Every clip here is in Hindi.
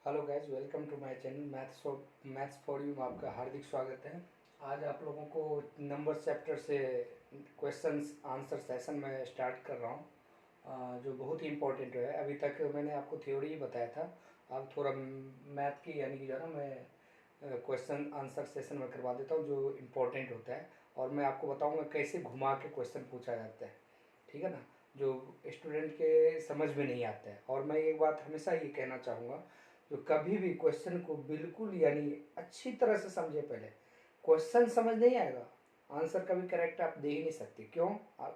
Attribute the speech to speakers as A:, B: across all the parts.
A: Hello guys, welcome to my channel maths for you में आपका हार्दिक स्वागत है। आज आप लोगों को नंबर चैप्टर से क्वेश्चंस आंसर सेशन में स्टार्ट कर रहा हूँ, जो बहुत ही इम्पोर्टेंट है। अभी तक मैंने आपको थ्योरी ही बताया था। अब थोड़ा मैथ की यानी कि जो है ना, मैं क्वेश्चन आंसर सेशन में करवा देता हूँ जो इम्पोर्टेंट होता है, और मैं आपको बताऊँगा कैसे घुमा के क्वेश्चन पूछा जाता है। ठीक है ना, जो स्टूडेंट के समझ में नहीं आता है। और मैं एक बात हमेशा ये कहना चाहूँगा, जो कभी भी क्वेश्चन को बिल्कुल यानी अच्छी तरह से समझे। पहले क्वेश्चन समझ नहीं आएगा, आंसर कभी करेक्ट आप दे ही नहीं सकते। क्यों?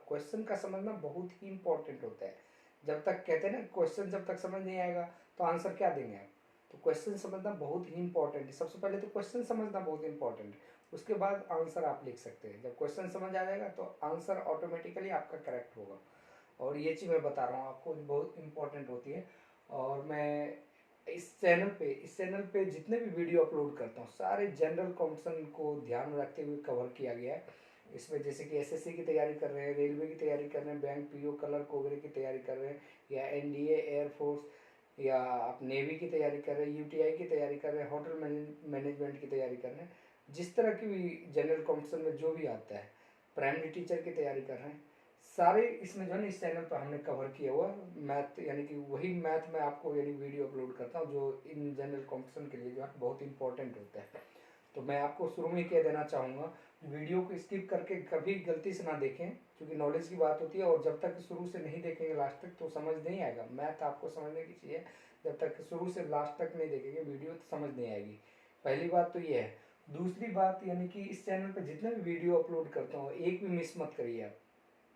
A: क्वेश्चन का समझना बहुत ही इंपॉर्टेंट होता है। जब तक कहते हैं ना, क्वेश्चन जब तक समझ नहीं आएगा तो आंसर क्या देंगे आप। तो क्वेश्चन समझना बहुत ही इंपॉर्टेंट है। सबसे पहले तो क्वेश्चन समझना बहुत इंपॉर्टेंट है, उसके बाद आंसर आप लिख सकते हैं। जब क्वेश्चन समझ आ जाएगा तो आंसर ऑटोमेटिकली आपका करेक्ट होगा। और ये चीज़ मैं बता रहा हूँ आपको, बहुत इंपॉर्टेंट होती है। और मैं इस चैनल पे जितने भी वीडियो अपलोड करता हूँ, सारे जनरल क्वेश्चन को ध्यान में रखते हुए कवर किया गया है। इसमें जैसे कि एसएससी की तैयारी कर रहे हैं, रेलवे की तैयारी कर रहे हैं, बैंक पीओ क्लर्क वगैरह की तैयारी कर रहे हैं, या एनडीए एयरफोर्स, या आप नेवी की तैयारी कर रहे हैं, यूटीआई की तैयारी कर रहे हैं, होटल मैनेजमेंट की तैयारी कर रहे हैं, जिस तरह की भी जनरल क्वेश्चन में जो भी आता है, प्राइमरी टीचर की तैयारी कर रहे हैं, सारे इसमें जो है ना, इस चैनल पर हमने कवर किया हुआ मैथ, यानी कि वही मैथ में आपको यानी वीडियो अपलोड करता हूँ जो इन जनरल कॉम्पिटिशन के लिए जो है बहुत इंपॉर्टेंट होता है। तो मैं आपको शुरू में कह देना चाहूँगा, वीडियो को स्किप करके कभी गलती से ना देखें, क्योंकि नॉलेज की बात होती है। और जब तक शुरू से नहीं देखेंगे लास्ट तक तो समझ नहीं आएगा। मैथ आपको समझने की चीज़ है, जब तक शुरू से लास्ट तक नहीं देखेंगे वीडियो तो समझ नहीं आएगी। पहली बात तो ये है। दूसरी बात, यानी कि इस चैनल पर जितने भी वीडियो अपलोड करता हूँ, एक भी मिस मत करिए आप।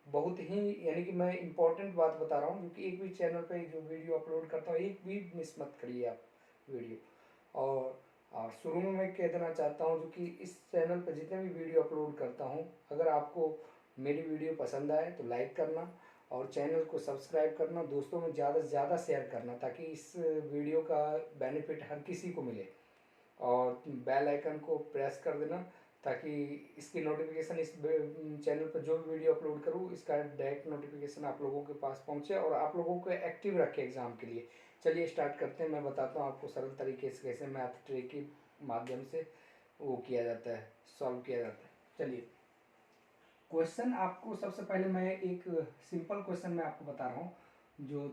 A: बहुत ही यानी कि मैं इंपॉर्टेंट बात बता रहा हूँ, क्योंकि एक भी चैनल पे जो वीडियो अपलोड करता हूँ एक भी मिस मत करिए आप वीडियो। और शुरू में मैं कह देना चाहता हूँ, जो कि इस चैनल पे जितने भी वीडियो अपलोड करता हूँ, अगर आपको मेरी वीडियो पसंद आए तो लाइक करना, और चैनल को सब्सक्राइब करना, दोस्तों में ज़्यादा से ज़्यादा शेयर करना, ताकि इस वीडियो का बेनिफिट हर किसी को मिले। और बेल आइकन को प्रेस कर देना, ताकि इसकी नोटिफिकेशन, इस चैनल पर जो भी वीडियो अपलोड करूँ इसका डायरेक्ट नोटिफिकेशन आप लोगों के पास पहुँचे और आप लोगों को एक्टिव रखे एग्ज़ाम के लिए। चलिए स्टार्ट करते हैं। मैं बताता हूँ आपको सरल तरीके से कैसे मैथ ट्रिक के माध्यम से वो किया जाता है, सॉल्व किया जाता है। चलिए, क्वेश्चन आपको सबसे पहले मैं एक सिंपल क्वेश्चन मैं आपको बता रहा हूँ, जो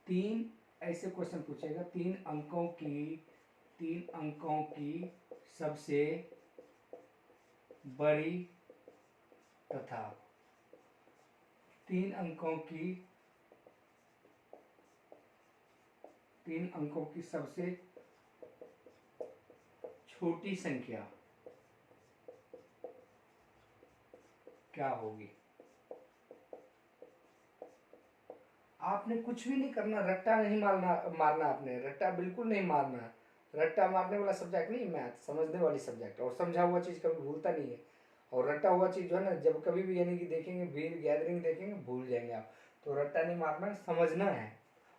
A: तीन ऐसे क्वेश्चन पूछेगा। तीन अंकों की सबसे बड़ी तथा तीन अंकों की सबसे छोटी संख्या क्या होगी। आपने कुछ भी नहीं करना, रट्टा नहीं मारना आपने रट्टा बिल्कुल नहीं मारना। रट्टा मारने वाला सब्जेक्ट नहीं मैथ, समझने वाली सब्जेक्ट। और समझा हुआ चीज़ कभी भूलता नहीं है। और रट्टा हुआ चीज़ जो है ना, जब कभी भी यानी कि देखेंगे, भीड़ गैदरिंग देखेंगे, भूल जाएंगे आप। तो रट्टा नहीं मारना, समझना है।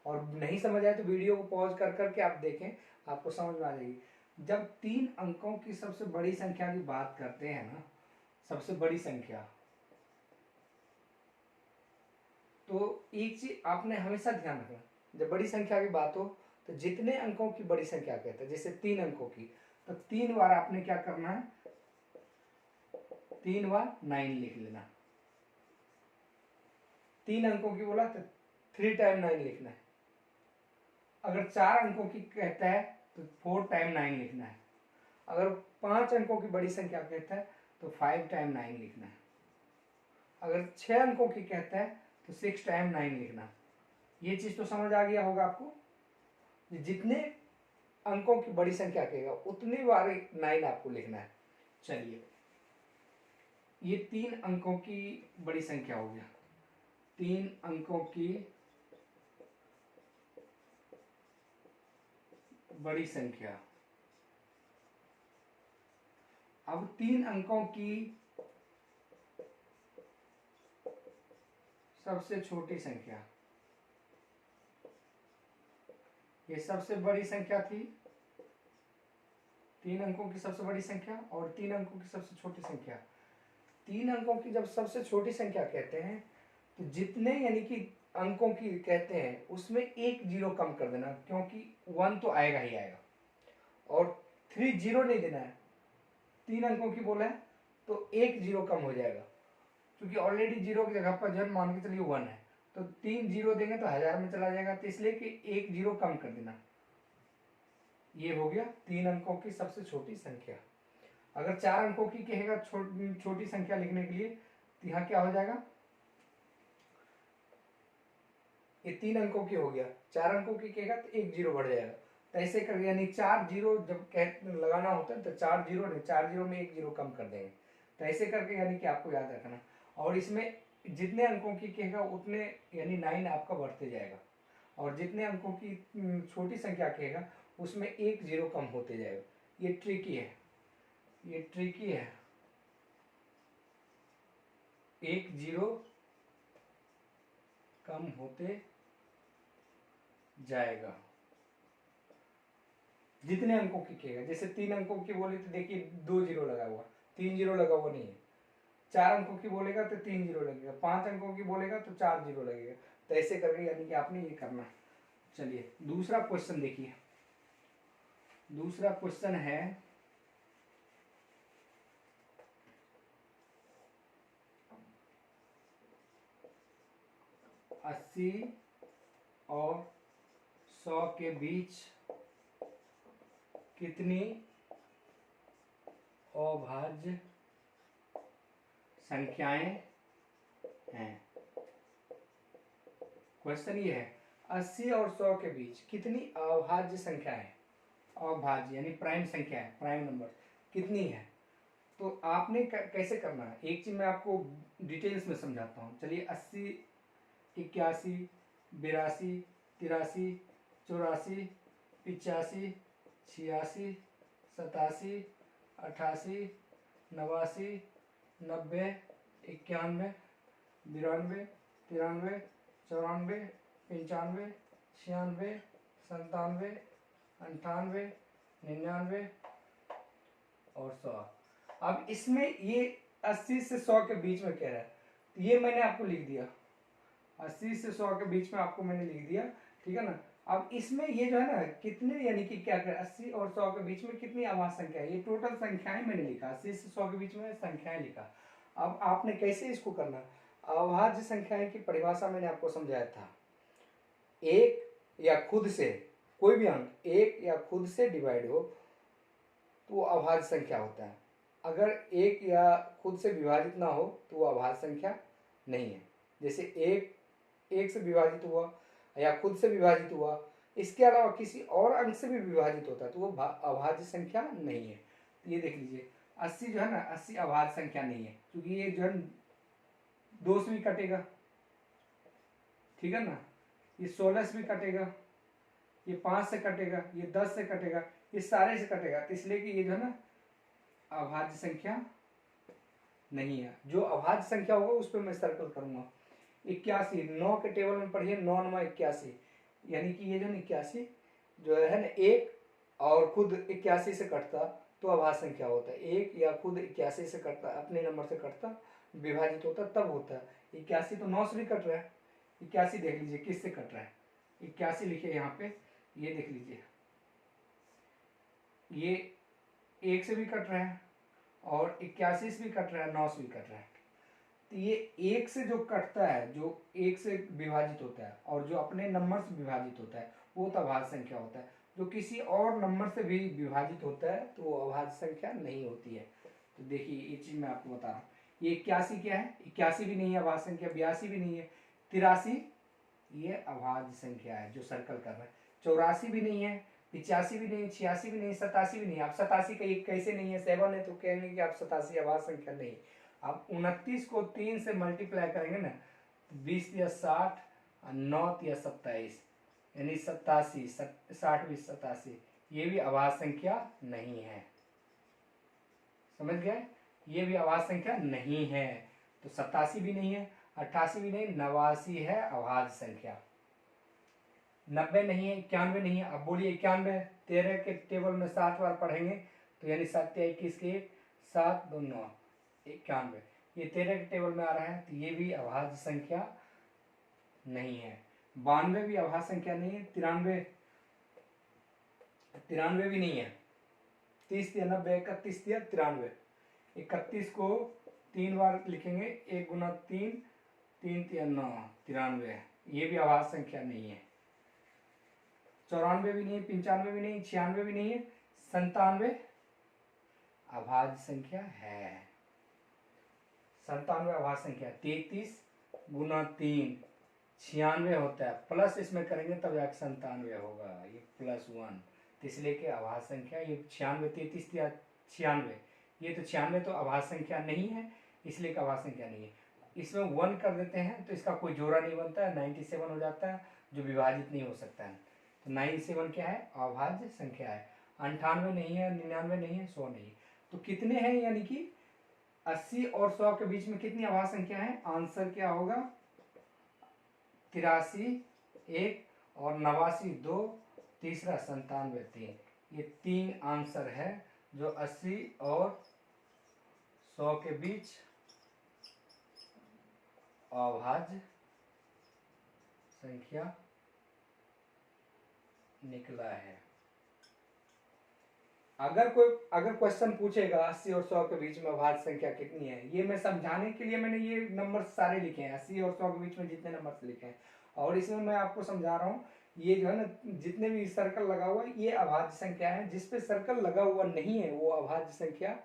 A: और नहीं समझ आए तो वीडियो को पॉज कर करके आप देखें, आपको समझ में आ जाएगी। जब तीन अंकों की सबसे बड़ी संख्या की बात करते हैं ना, सबसे बड़ी संख्या, तो एक चीज आपने हमेशा ध्यान रखना, जब बड़ी संख्या की बात हो तो जितने अंकों की बड़ी संख्या कहते हैं, जैसे 3 अंकों की, तो 3 बार आपने क्या करना है, 3 बार 9 लिख लेना। 3 अंकों की बोला तो 3 टाइम 9 लिखना है। अगर 4 अंकों की कहता है तो 4 टाइम 9 लिखना है। अगर 5 अंकों की बड़ी संख्या कहता है तो 5 टाइम 9 लिखना है। अगर 6 अंकों की कहता है तो 6 टाइम 9 लिखना है। ये चीज तो समझ आ गया होगा आपको। जितने अंकों की बड़ी संख्या कहेगा उतनी बार 9 आपको लिखना है। चलिए, ये 3 अंकों की बड़ी संख्या हो गया। 3 अंकों की बड़ी संख्या। अब 3 अंकों की सबसे छोटी संख्या, ये सबसे बड़ी संख्या थी। 3 अंकों की सबसे बड़ी संख्या और 3 अंकों की सबसे छोटी संख्या। 3 अंकों की जब सबसे छोटी संख्या कहते हैं तो जितने यानी कि अंकों की कहते हैं उसमें एक जीरो कम कर देना, क्योंकि 1 तो आएगा ही आएगा। और 3 जीरो नहीं देना है, 3 अंकों की बोला है तो 1 जीरो कम हो जाएगा, क्योंकि ऑलरेडी जीरो की जगह पर जो है मान के चलिए 1 है, तो 3 जीरो देंगे तो 1000 में चला जाएगा, तो इसलिए कि 1 जीरो कम कर देना। ये हो गया 3 अंकों की सबसे छोटी संख्या। अगर 4 अंकों की कहेगा छोटी संख्या लिखने के लिए, तो यहाँ क्या हो जाएगा, ये 3 अंकों की हो गया, 4 अंकों की कहेगा तो 1 जीरो बढ़ जाएगा, तो ऐसे कर, यानी 4 जीरो जब लगाना होता है तो 4 जीरो नहीं, 4 जीरो में 1 जीरो कम कर देंगे, तो ऐसे करके यानी कि आपको याद रखना। और इसमें जितने अंकों की कहेगा उतने यानी 9 आपका बढ़ते जाएगा, और जितने अंकों की छोटी संख्या कहेगा उसमें 1 जीरो कम होते जाएगा। ये ट्रिकी है, ये ट्रिकी है, 1 जीरो कम होते जाएगा जितने अंकों की कहेगा। जैसे 3 अंकों की बोली तो देखिए 2 जीरो लगा हुआ, 3 जीरो लगा हुआ नहीं है। 4 अंकों की बोलेगा तो 3 जीरो लगेगा, 5 अंकों की बोलेगा तो 4 जीरो लगेगा, तो ऐसे करके यानी कि आपने ये करना। चलिए दूसरा क्वेश्चन देखिए, दूसरा क्वेश्चन है 80 और 100 के बीच कितनी अभाज्य संख्याएं हैं। क्वेश्चन ये है 80 और 100 के बीच कितनी अभाज्य संख्याएं, अभाज्य यानी प्राइम संख्या है, प्राइम नंबर कितनी है। तो आपने कैसे करना है, एक चीज मैं आपको डिटेल्स में समझाता हूँ। चलिए 80, 81, 82, 83, 84, 85, 86, 87, 88, 89, 90, 91, 92, 93, 94, 95, 96, 97, 98, 99 और 100। अब इसमें ये 80 से 100 के बीच में कह रहा है, तो ये मैंने आपको लिख दिया, 80 से 100 के बीच में आपको मैंने लिख दिया, ठीक है ना। अब इसमें ये जो है ना कितने यानी कि क्या कर 80 और 100 के बीच में कितनी अभाज्य संख्या है, ये टोटल संख्याएं मैंने लिखा, 80 से 100 के बीच में संख्याएं लिखा। अब आपने कैसे इसको करना, अभाज्य संख्याएं की परिभाषा मैंने आपको समझाया था, एक या खुद से कोई भी अंक एक या खुद से डिवाइड हो तो वो अभाज्य संख्या होता है, अगर एक या खुद से विभाजित ना हो तो वो अभाज्य संख्या नहीं है। जैसे एक से विभाजित हुआ या खुद से विभाजित हुआ, इसके अलावा किसी और अंक से भी विभाजित होता है तो वो अभाज्य संख्या नहीं है। तो ये देख लीजिए 80 जो है ना, 80 अभाज्य संख्या नहीं है, क्योंकि ये जो है 2 से भी कटेगा, ठीक है ना, ये 16 से भी कटेगा, ये 5 से कटेगा, ये 10 से कटेगा, ये सारे से कटेगा, तो इसलिए कि ये जो है ना अभाज्य संख्या नहीं है। जो अभाज्य संख्या होगा उस पर मैं सर्कल करूंगा। 81, 9 के टेबल में पढ़िए, 9 9 81, यानी कि ये जो 81 जो है ना एक और खुद 81 से कटता तो अभाज्य संख्या होता है, एक या खुद 81 से कटता अपने नंबर से कटता विभाजित होता तब होता है। 81 तो 9 से भी कट रहा है, 81 देख लीजिए किससे कट रहा है, 81 लिखिए यहाँ पे, ये देख लीजिए ये 1 से भी कट रहा है और 81 से भी कट रहा है, 9 से भी कट रहा है। तो ये 1 से जो कटता है, जो 1 से विभाजित होता है और जो अपने नंबर से विभाजित होता है वो तो अभाज्य संख्या होता है। जो किसी और नंबर से भी विभाजित होता है तो वो अभाज्य संख्या नहीं होती है। तो देखिए ये चीज मैं आपको बता रहा हूँ, ये 81 क्या है, 81 भी नहीं है अभाज्य संख्या, 82 भी नहीं है, 83 ये अभाज्य संख्या है जो सर्कल कर रहा है, 84 भी नहीं है, 85 भी नहीं, 86 भी नहीं, 87 भी नहीं। आप 87 का एक कैसे नहीं है, 7 है तो कहेंगे कि आप 87 अभाज्य संख्या नहीं। आप 29 को 3 से मल्टीप्लाई करेंगे ना, 20 या 60, 9 या 27, यानी 87, 60 20 87, ये भी अभाज्य संख्या नहीं है। समझ गए, ये भी अभाज्य संख्या नहीं है। तो 87 भी नहीं है, 88 भी नहीं, 89 है अभाज्य संख्या। 90 नहीं है, 91 नहीं है। अब बोलिए 91, 13 के टेबल में 7 बार पढ़ेंगे तो यानी 7 या 21 के 7 2 9 91, ये 13 के टेबल में आ रहा है तो ये भी अभाज्य संख्या नहीं है। 92 भी अभाज्य संख्या नहीं है, 93 भी नहीं है, 30 दिया 90, 31 दिया 93। 31 को 3 बार लिखेंगे, 1 गुना 3, 3 तिया 9, 93। ये भी अभाज्य संख्या नहीं है। 94 भी नहीं है, 95 भी नहीं, 96 भी नहीं है, 97 अभाज्य संख्या है। 97 अभाज्य संख्या। 33 गुना 3 96 होता है, प्लस इसमें करेंगे तब जाके 97 होगा, ये +1, तो इसलिए कि अभाज्य संख्या ये 96, 33 या 96, ये तो 96 तो अभाज्य संख्या नहीं है, इसलिए कि अभाज्य संख्या नहीं है। इसमें 1 कर देते हैं तो इसका कोई जोड़ा नहीं बनता है, 97 हो जाता है, जो विभाजित नहीं हो सकता है। तो 97 क्या है? अभाज्य संख्या है। 98 नहीं है, 99 नहीं है, 100 नहीं है। तो कितने हैं, यानी कि 80 और 100 के बीच में कितनी अभाज्य संख्या है? आंसर क्या होगा? 83 1 और 89 2, तीसरा 97 3। ये 3 आंसर है जो 80 और 100 के बीच अभाज्य संख्या निकला है। अगर क्वेश्चन पूछेगा 80 और 100 के बीच में अभाज्य संख्या कितनी है, ये मैं समझाने के लिए मैंने ये नंबर सारे लिखे हैं, 80 और 100 के बीच में जितने नंबर लिखे हैं। और इसमें मैं आपको समझा रहा हूँ, ये जो है ना, जितने भी सर्कल लगा हुआ है ये अभाज्य संख्या है, जिसपे सर्कल लगा हुआ नहीं है वो अभाज्य संख्या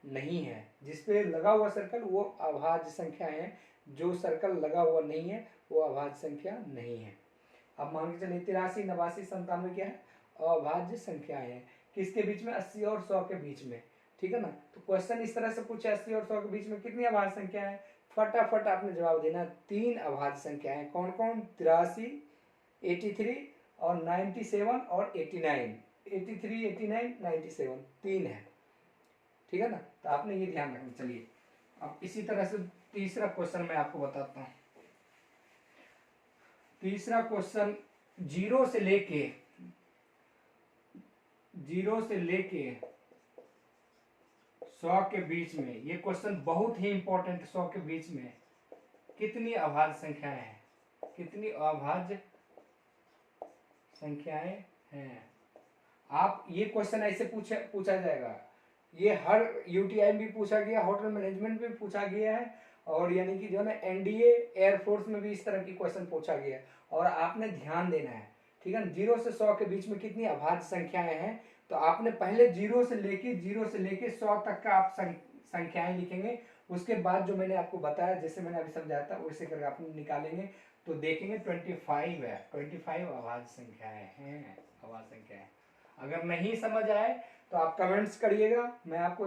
A: नहीं है। जिसपे लगा हुआ सर्कल वो अभाज्य संख्या है, जो सर्कल लगा हुआ नहीं है वो अभाज्य संख्या नहीं है। अब मान के चलिए 83 89 97 क्या है? अभाज्य संख्याएं हैं। किसके बीच में? 80 और 100 के बीच में, ठीक है ना। तो क्वेश्चन इस तरह से पूछे 80 और 100 के बीच में कितनी अभाज्य संख्या है, फटाफट आपने जवाब देना। 3 अभाज्य संख्याएं। कौन कौन? 83 83 और 97 और 89। 83 89 97 3 है, ठीक है ना। तो आपने ये ध्यान रखना। चलिए अब इसी तरह से तीसरा क्वेश्चन मैं आपको बताता हूँ। तीसरा क्वेश्चन 0 से लेके 100 के बीच में, ये क्वेश्चन बहुत ही इंपॉर्टेंट। 100 के बीच में कितनी अभाज्य संख्याएं हैं? कितनी अभाज्य संख्याएं हैं? आप ये क्वेश्चन ऐसे पूछा जाएगा। ये हर यूटीआई में भी पूछा गया, होटल मैनेजमेंट में भी पूछा गया है, और यानी कि जो है ना एनडीए एयरफोर्स में भी इस तरह की क्वेश्चन पूछा गया है। और आपने ध्यान देना है, ठीक है ना। 0 से 100 के बीच में कितनी अभाज्य संख्याएं हैं, तो आपने पहले 0 से लेके 100 तक का आप संख्याएं लिखेंगे। उसके बाद जो मैंने आपको बताया, जैसे मैंने अभी समझाया था, वैसे करके आप निकालेंगे तो देखेंगे 25 है। 25 अभाज्य संख्याएं हैं, अभाज्य संख्याएं। अगर नहीं समझ आए तो आप कमेंट्स करिएगा, मैं आपको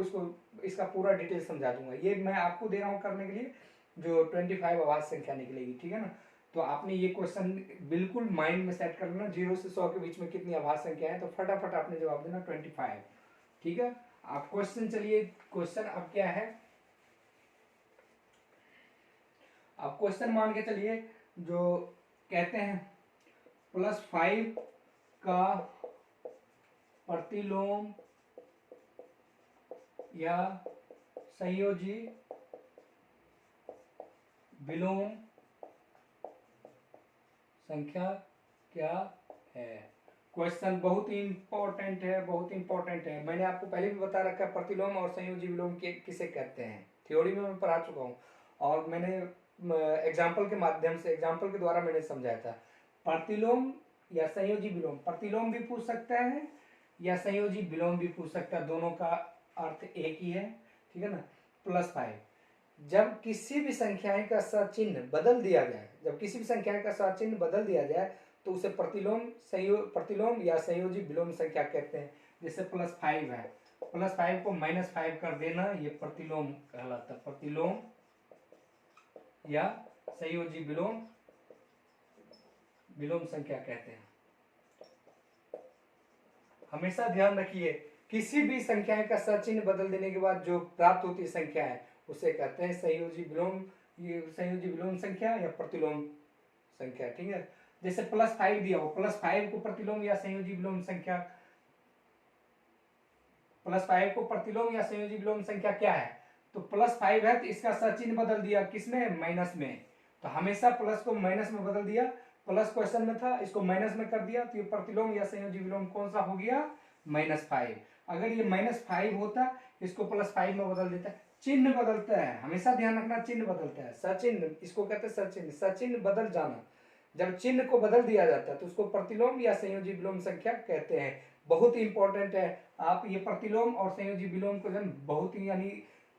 A: इसका पूरा डिटेल समझा दूंगा। ये मैं आपको दे रहा हूँ करने के लिए, जो 25 अभाज्य संख्या निकलेगी, ठीक है ना। तो आपने ये क्वेश्चन बिल्कुल माइंड में सेट कर लेना। 0 से 100 के बीच में कितनी अभाज्य संख्या है, तो फटाफट आपने जवाब देना 25, ठीक है। आप क्वेश्चन, चलिए क्वेश्चन अब क्या है। अब क्वेश्चन मान के चलिए, जो कहते हैं +5 का प्रतिलोम या संयोजी विलोम संख्या क्या है। क्वेश्चन बहुत ही इंपॉर्टेंट है, बहुत इंपॉर्टेंट है। मैंने आपको पहले भी बता रखा है प्रतिलोम और संयोजी विलोम किसे कहते हैं, थ्योरी में मैं पढ़ा चुका हूँ, और मैंने एग्जाम्पल के माध्यम से, एग्जाम्पल के द्वारा मैंने समझाया था। प्रतिलोम या संयोजी विलोम, प्रतिलोम भी पूछ सकता है या संयोजी विलोम भी पूछ सकता है, दोनों का अर्थ एक ही है, ठीक है ना। +5, जब किसी भी संख्याएं का सचिन्ह बदल दिया जाए, तो उसे प्रतिलोम या संयोजी विलोम संख्या कहते हैं। जैसे +5 है, +5 को -5 कर देना, ये प्रतिलोम कहलाता है। प्रतिलोम या संयोजी विलोम संख्या कहते हैं। हमेशा ध्यान रखिए, किसी भी संख्या का सचिन्ह बदल देने के बाद जो प्राप्त होती संख्या है उसे कहते हैं संयोजी विलोम संख्या या प्रतिलोम संख्या, ठीक है। जैसे +5 दिया हो, +5 को प्रतिलोम या संयोजी विलोम संख्या, +5 को प्रतिलोम या संयोजी विलोम संख्या क्या है, तो +5 है तो इसका सचिन्ह बदल दिया, किसमें? माइनस में। तो हमेशा प्लस को माइनस में बदल दिया, प्लस क्वेश्चन में था, इसको माइनस में कर दिया, तो ये प्रतिलोम या संयोजी विलोम कौन सा हो गया? -5। अगर ये -5 होता, इसको +5 में बदल देता। चिन्ह बदलता है, हमेशा ध्यान रखना, चिन्ह बदलता है। सचिन्ह, इसको कहते हैं सचिन्ह, सचिन्ह बदल जाना। जब चिन्ह को बदल दिया जाता है तो उसको प्रतिलोम या संयोजी विलोम संख्या कहते हैं। बहुत ही इंपॉर्टेंट है। आप ये प्रतिलोम और संयोजी विलोम को जब बहुत ही यानी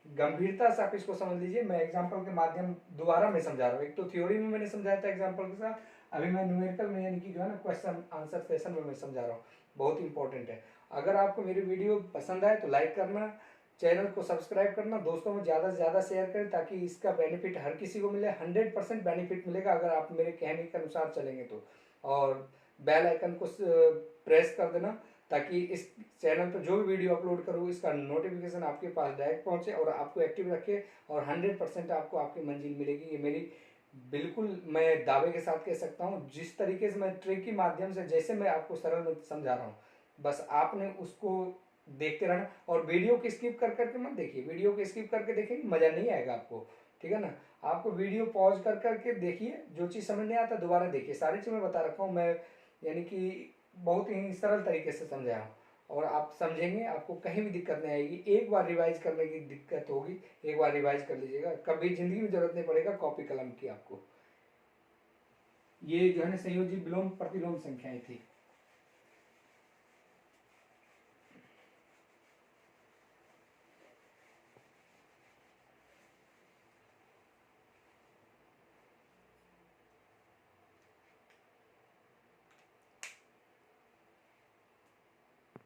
A: गंभीरता से आप इसको समझ लीजिए। मैं एग्जाम्पल के माध्यम दोबारा मैं समझा रहा हूँ। एक तो थ्योरी में मैंने समझाया था एग्जाम्पल के साथ, अभी मैं न्यूमेरिकल में यानी कि जो है ना क्वेश्चन आंसर सेशन में मैं समझा रहा हूँ। बहुत इंपॉर्टेंट है। अगर आपको मेरी वीडियो पसंद आए तो लाइक करना, चैनल को सब्सक्राइब करना, दोस्तों में ज़्यादा से ज़्यादा शेयर करें ताकि इसका बेनिफिट हर किसी को मिले। 100% बेनिफिट मिलेगा अगर आप मेरे कहने के अनुसार चलेंगे तो। और बेल आइकन को प्रेस कर देना ताकि इस चैनल पर जो भी वीडियो अपलोड करूँ इसका नोटिफिकेशन आपके पास डायरेक्ट पहुँचे और आपको एक्टिव रखे और 100% आपको आपकी मंजिल मिलेगी। ये मेरी बिल्कुल मैं दावे के साथ कह सकता हूँ। जिस तरीके से मैं ट्रिक के माध्यम से जैसे मैं आपको सरल में समझा रहा हूँ, बस आपने उसको देखते रहना और वीडियो को स्किप कर करके मत देखिए। वीडियो को स्किप करके देखेंगे मज़ा नहीं आएगा आपको, ठीक है ना। आपको वीडियो पॉज कर करके देखिए, जो चीज़ समझ नहीं आता दोबारा देखिए। सारी चीज़ मैं बता रखा हूँ मैं, यानी कि बहुत ही सरल तरीके से समझाया हूँ और आप समझेंगे, आपको कहीं भी दिक्कत नहीं आएगी। एक बार रिवाइज करने की दिक्कत होगी, एक बार रिवाइज कर लीजिएगा, कभी ज़िंदगी में ज़रूरत नहीं पड़ेगा कॉपी कलम की आपको। ये जो है ना संयोजी विलोम प्रतिलोम संख्याएं थी।